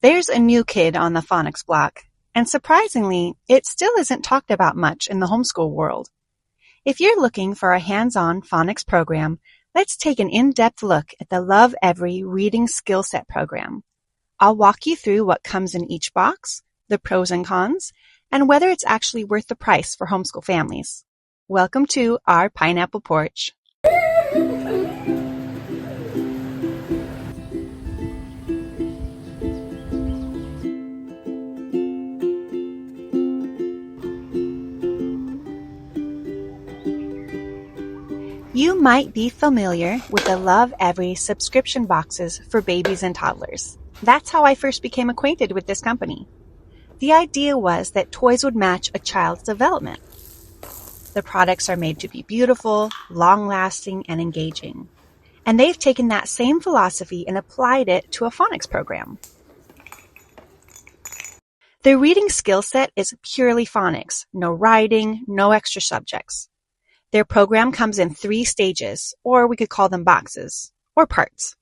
There's a new kid on the phonics block, and surprisingly, it still isn't talked about much in the homeschool world. If you're looking for a hands-on phonics program, let's take an in-depth look at the Lovevery Reading Skill Set program. I'll walk you through what comes in each box, the pros and cons, and whether it's actually worth the price for homeschool families. Welcome to our pineapple porch. You might be familiar with the Lovevery subscription boxes for babies and toddlers. That's how I first became acquainted with this company. The idea was that toys would match a child's development. The products are made to be beautiful, long-lasting, and engaging. And they've taken that same philosophy and applied it to a phonics program. The reading skill set is purely phonics, no writing, no extra subjects. Their program comes in 3 stages, or we could call them boxes, or parts.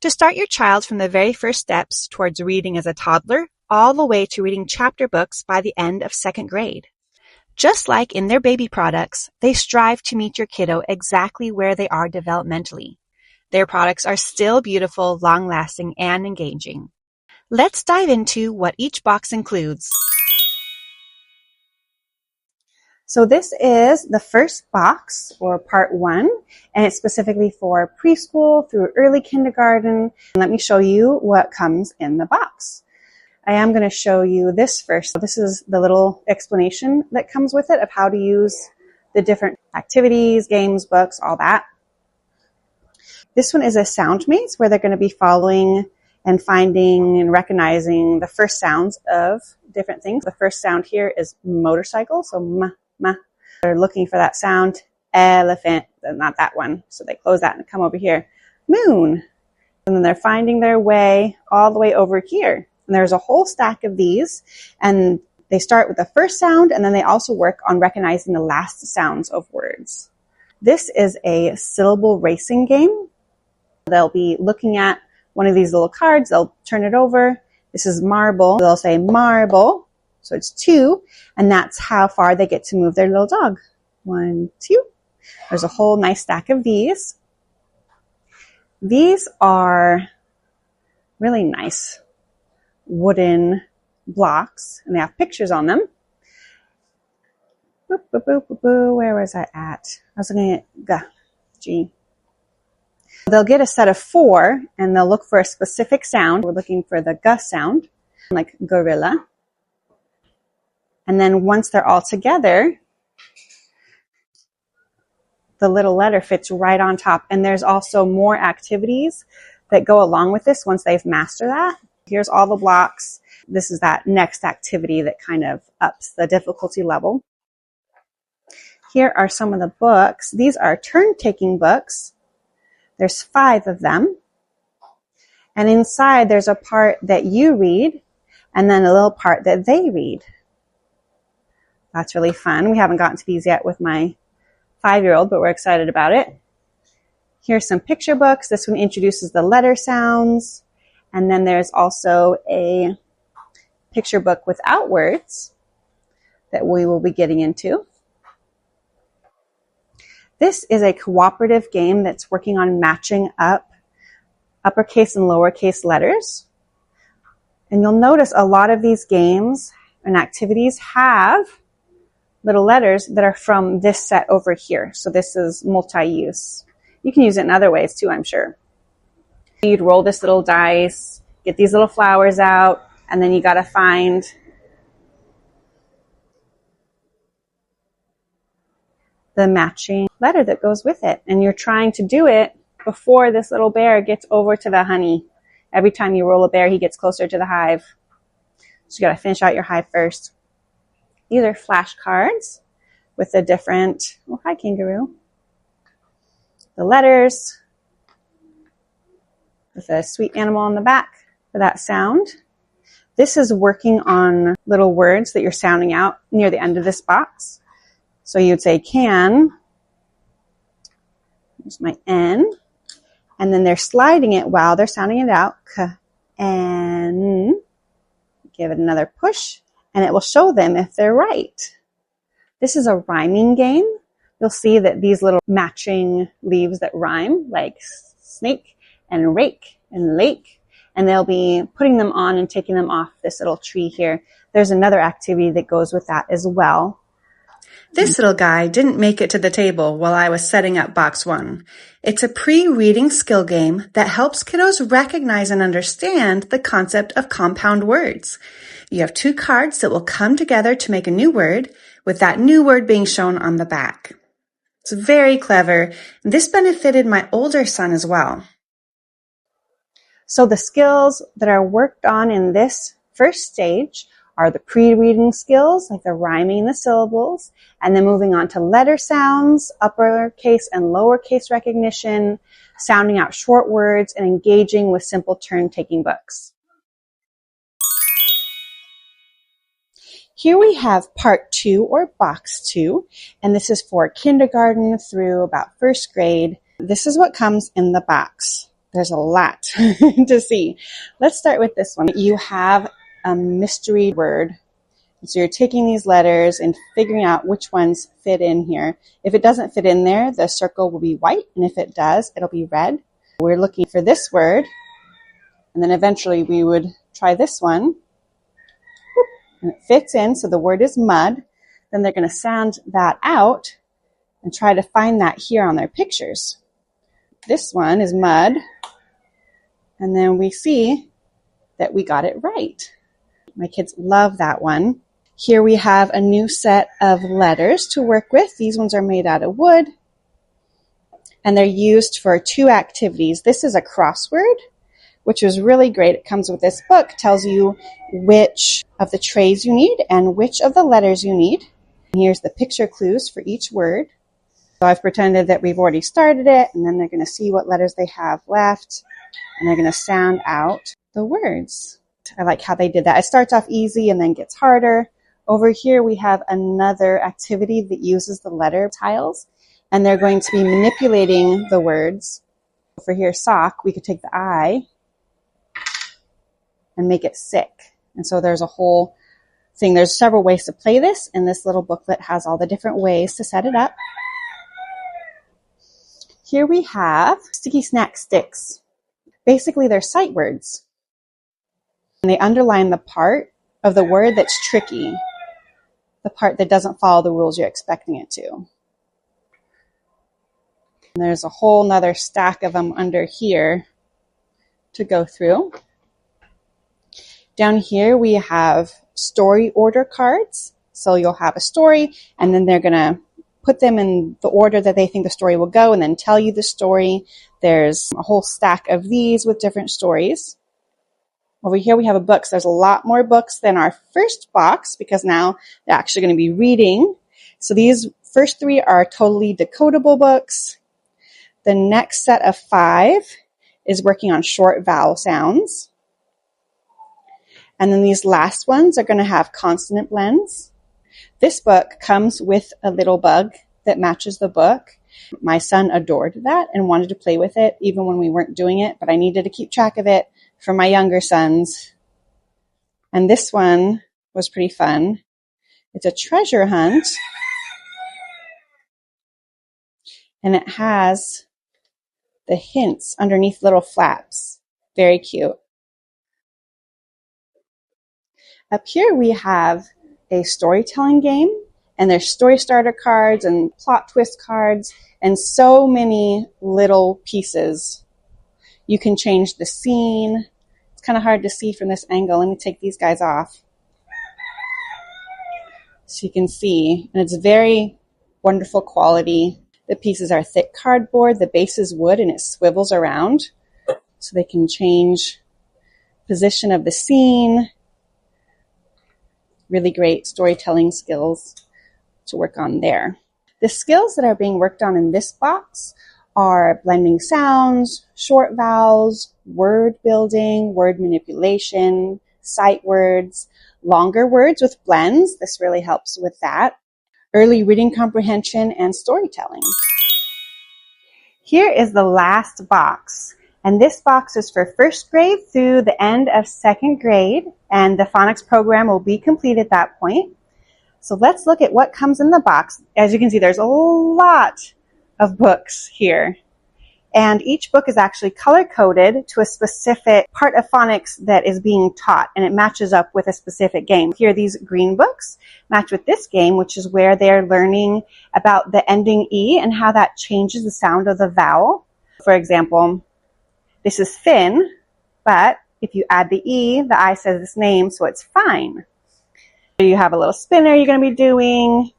To start your child from the very first steps towards reading as a toddler, all the way to reading chapter books by the end of 2nd grade. Just like in their baby products, they strive to meet your kiddo exactly where they are developmentally. Their products are still beautiful, long-lasting, and engaging. Let's dive into what each box includes. So this is the first box, or part 1, and it's specifically for preschool through early kindergarten. Let me show you what comes in the box. I am going to show you this first. This is the little explanation that comes with it of how to use the different activities, games, books, all that. This one is a sound maze where they're going to be following and finding and recognizing the first sounds of different things. The first sound here is motorcycle, so ma. They're looking for that sound. Elephant, not that one. So they close that and come over here. Moon. And then they're finding their way all the way over here. And there's a whole stack of these. And they start with the first sound, and then they also work on recognizing the last sounds of words. This is a syllable racing game. They'll be looking at one of these little cards. They'll turn it over. This is marble. They'll say marble. So it's 2, and that's how far they get to move their little dog. 1, 2. There's a whole nice stack of these. These are really nice wooden blocks, and they have pictures on them. Boop, boop, boop, boop, boop. Where was I at? I was looking at G. They'll get a set of 4, and they'll look for a specific sound. We're looking for the G sound, like gorilla. And then once they're all together, the little letter fits right on top. And there's also more activities that go along with this once they've mastered that. Here's all the blocks. This is that next activity that kind of ups the difficulty level. Here are some of the books. These are turn-taking books. There's 5 of them. And inside there's a part that you read and then a little part that they read. That's really fun. We haven't gotten to these yet with my 5-year-old, but we're excited about it. Here's some picture books. This one introduces the letter sounds. And then there's also a picture book without words that we will be getting into. This is a cooperative game that's working on matching up uppercase and lowercase letters. And you'll notice a lot of these games and activities have little letters that are from this set over here. So this is multi-use. You can use it in other ways too, I'm sure. You'd roll this little dice, get these little flowers out, and then you got to find the matching letter that goes with it. And you're trying to do it before this little bear gets over to the honey. Every time you roll a bear, he gets closer to the hive. So you got to finish out your hive first. These are flashcards with the different, oh, hi, kangaroo. The letters with a sweet animal on the back for that sound. This is working on little words that you're sounding out near the end of this box. So you'd say can. There's my N. And then they're sliding it while they're sounding it out. K, N. give it another push, and it will show them if they're right. This is a rhyming game. You'll see that these little matching leaves that rhyme, like snake and rake and lake, and they'll be putting them on and taking them off this little tree here. There's another activity that goes with that as well. This little guy didn't make it to the table while I was setting up box 1. It's a pre-reading skill game that helps kiddos recognize and understand the concept of compound words. You have 2 cards that will come together to make a new word, with that new word being shown on the back. It's very clever. This benefited my older son as well. So the skills that are worked on in this first stage are the pre-reading skills, like the rhyming the syllables, and then moving on to letter sounds, uppercase and lowercase recognition, sounding out short words, and engaging with simple turn-taking books. Here we have part 2 or box 2, and this is for kindergarten through about 1st grade. This is what comes in the box. There's a lot to see. Let's start with this one. You have a mystery word. So you're taking these letters and figuring out which ones fit in here. If it doesn't fit in there, the circle will be white, and if it does, it'll be red. We're looking for this word, and then eventually we would try this one. And it fits in, so the word is mud. Then they're going to sound that out and try to find that here on their pictures. This one is mud, and then we see that we got it right. My kids love that one. Here we have a new set of letters to work with. These ones are made out of wood, and they're used for 2 activities. This is a crossword, which is really great. It comes with this book, tells you which of the trays you need and which of the letters you need. And here's the picture clues for each word. So I've pretended that we've already started it, and then they're going to see what letters they have left, and they're going to sound out the words. I like how they did that. It starts off easy and then gets harder. Over here we have another activity that uses the letter tiles, and they're going to be manipulating the words. For here, sock, we could take the I and make it sick. And so there's a whole thing. There's several ways to play this, and this little booklet has all the different ways to set it up. Here we have sticky snack sticks. Basically, they're sight words. And they underline the part of the word that's tricky, the part that doesn't follow the rules you're expecting it to. And there's a whole nother stack of them under here to go through. Down here we have story order cards. So you'll have a story, and then they're going to put them in the order that they think the story will go and then tell you the story. There's a whole stack of these with different stories. Over here we have a book. So there's a lot more books than our first box because now they're actually going to be reading. So these first 3 are totally decodable books. The next set of 5 is working on short vowel sounds. And then these last ones are going to have consonant blends. This book comes with a little bug that matches the book. My son adored that and wanted to play with it even when we weren't doing it, but I needed to keep track of it for my younger sons. And this one was pretty fun. It's a treasure hunt, and it has the hints underneath little flaps. Very cute. Up here we have a storytelling game, and there's story starter cards and plot twist cards and so many little pieces. You can change the scene. It's kind of hard to see from this angle. Let me take these guys off so you can see. And it's very wonderful quality. The pieces are thick cardboard. The base is wood, and it swivels around so they can change position of the scene. Really great storytelling skills to work on there. The skills that are being worked on in this box are blending sounds, short vowels, word building, word manipulation, sight words, longer words with blends. This really helps with that. Early reading comprehension and storytelling. Here is the last box, And this box is for first grade through the end of second grade, and the phonics program will be complete at that point. So let's look at what comes in the box. As you can see, there's a lot of books here. And each book is actually color-coded to a specific part of phonics that is being taught, and it matches up with a specific game. Here, these green books match with this game, which is where they're learning about the ending E and how that changes the sound of the vowel. For example, this is fin, but if you add the E, the I says its name, so it's fine. You have a little spinner you're going to be doing,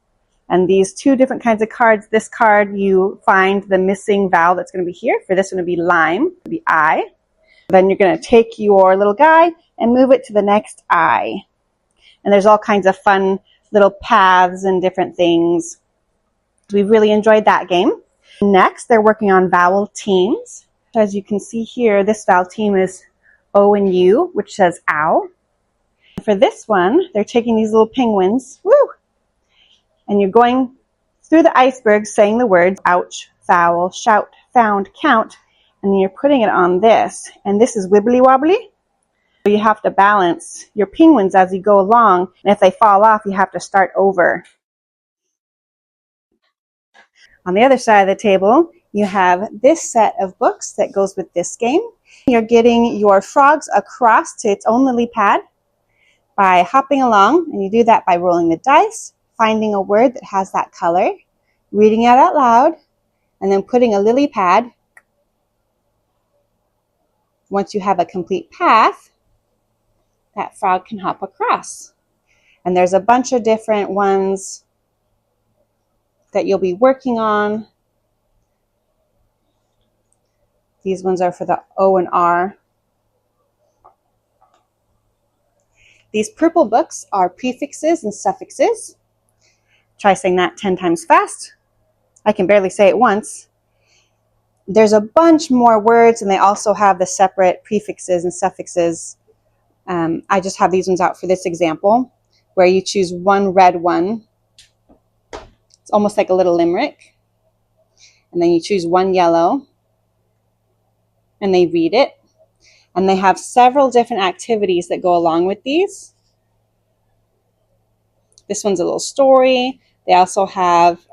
and these two different kinds of cards. This card, you find the missing vowel that's going to be here. For this one to be lime, to be I. Then you're going to take your little guy and move it to the next I. And there's all kinds of fun little paths and different things. We really enjoyed that game. Next, they're working on vowel teams. As you can see here, this vowel team is O and U, which says ow. For this one, they're taking these little penguins, woo, and you're going through the iceberg saying the words ouch, foul, shout, found, count, and then you're putting it on this. And this is wibbly wobbly. So you have to balance your penguins as you go along, and if they fall off, you have to start over. On the other side of the table, you have this set of books that goes with this game. You're getting your frogs across to its own lily pad by hopping along, and you do that by rolling the dice, finding a word that has that color, reading it out loud, and then putting a lily pad. Once you have a complete path, that frog can hop across. And there's a bunch of different ones that you'll be working on. These ones are for the O and R. These purple books are prefixes and suffixes. Try saying that 10 times fast. I can barely say it once. There's a bunch more words, and they also have the separate prefixes and suffixes. I just have these ones out for this example, where you choose one red one. It's almost like a little limerick. And then you choose one yellow, and they read it. And they have several different activities that go along with these. This one's a little story. They also have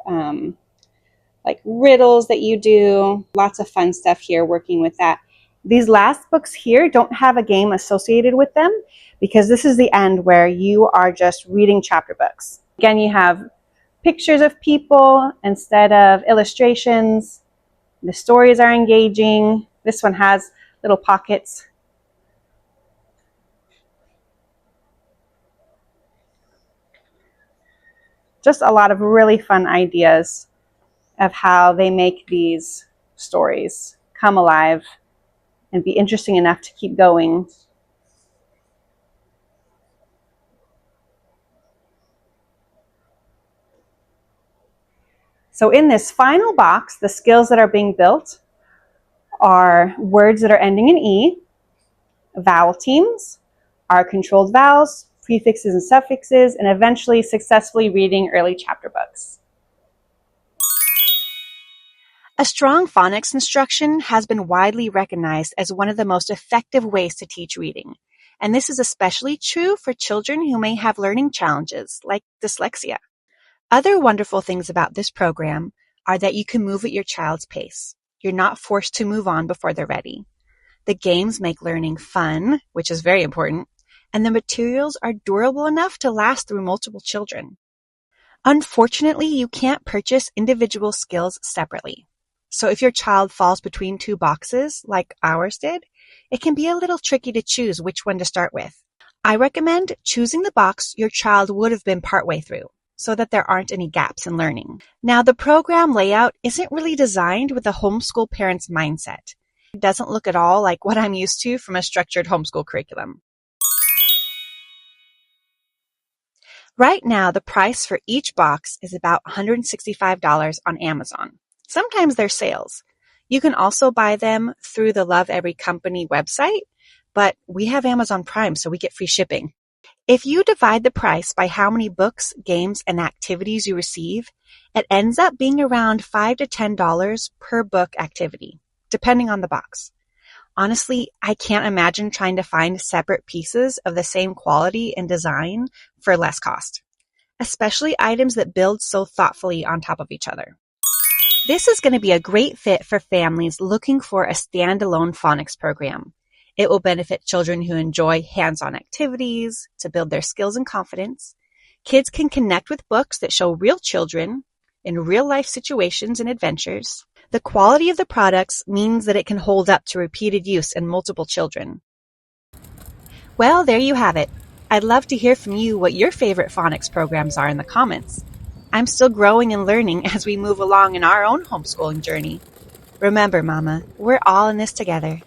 like riddles that you do. Lots of fun stuff here working with that. These last books here don't have a game associated with them because this is the end where you are just reading chapter books. Again, you have pictures of people instead of illustrations. The stories are engaging. This one has little pockets. Just a lot of really fun ideas of how they make these stories come alive and be interesting enough to keep going. So in this final box, the skills that are being built are words that are ending in E, vowel teams, our controlled vowels, prefixes and suffixes, and eventually successfully reading early chapter books. A strong phonics instruction has been widely recognized as one of the most effective ways to teach reading, and this is especially true for children who may have learning challenges like dyslexia. Other wonderful things about this program are that you can move at your child's pace. You're not forced to move on before they're ready. The games make learning fun, which is very important, and the materials are durable enough to last through multiple children. Unfortunately, you can't purchase individual skills separately. So if your child falls between two boxes, like ours did, it can be a little tricky to choose which one to start with. I recommend choosing the box your child would have been partway through, so that there aren't any gaps in learning. Now, the program layout isn't really designed with a homeschool parent's mindset. It doesn't look at all like what I'm used to from a structured homeschool curriculum. Right now, the price for each box is about $165 on Amazon. Sometimes they're sales. You can also buy them through the Lovevery company website, but we have Amazon Prime, so we get free shipping. If you divide the price by how many books, games, and activities you receive, it ends up being around $5 to $10 per book activity, depending on the box. Honestly, I can't imagine trying to find separate pieces of the same quality and design for less cost, especially items that build so thoughtfully on top of each other. This is going to be a great fit for families looking for a standalone phonics program. It will benefit children who enjoy hands-on activities to build their skills and confidence. Kids can connect with books that show real children in real-life situations and adventures. The quality of the products means that it can hold up to repeated use in multiple children. Well, there you have it. I'd love to hear from you what your favorite phonics programs are in the comments. I'm still growing and learning as we move along in our own homeschooling journey. Remember, Mama, we're all in this together.